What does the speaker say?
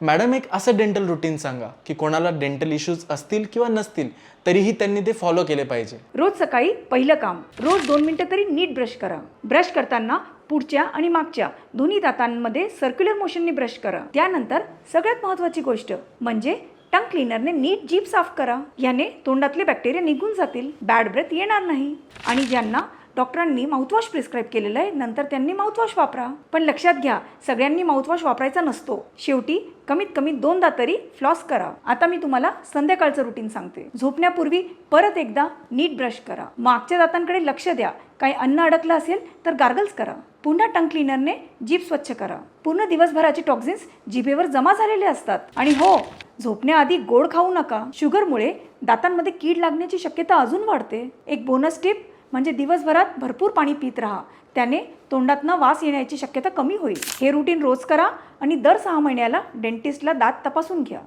Madam, एक असं dental routine सांगा की कोणाला डेंटल इश्यूज असतील किंवा नसतील तरीही त्यांनी ते फॉलो केले पाहिजे. रोज सकाळी पहिलं काम, रोज 2 मिनिटं तरी नीट ब्रश करा. ब्रश करताना पुढच्या आणि मागच्या दोन्ही दातांमध्ये सर्क्युलर मोशनने ब्रश करा. त्यानंतर सगळ्यात महत्त्वाची गोष्ट म्हणजे टंग क्लीनरने नीट जीभ साफ करा. याने तोंडातले बॅक्टेरिया निघून जातील, बॅड ब्रेथ येणार नाही. आणि ज्यांना डॉक्टरांनी माउथवॉश प्रिस्क्राईब केलेलं आहे नंतर त्यांनी माउथवॉश वापरा. पण लक्षात घ्या, सगळ्यांनी माउथवॉश वापरायचा नसतो. शेवटी कमीत कमी 2दा तरी फ्लॉस करा. आता मी तुम्हाला संध्याकाळचं रुटीन सांगते. झोपण्यापूर्वी परत एकदा नीट ब्रश करा. मागच्या दातांकडे लक्ष द्या. काही अन्न अडकलं असेल तर गार्गल्स करा. पुन्हा टंग क्लीनरने जीभ स्वच्छ करा. पूर्ण दिवसभराचे टॉक्झिन्स जिभेवर जमा झालेले असतात. आणि हो, झोपण्याआधी गोड खाऊ नका. शुगरमुळे दातांमध्ये कीड लागण्याची शक्यता अजून वाढते. एक बोनस टिप म्हणजे दिवसभरात भरपूर पाणी पित राहा. त्याने तोंडातनं वास येण्याची शक्यता कमी होईल. हे रुटीन रोज करा आणि दर 6 महिन्याला डेंटिस्टला दात तपासून घ्या.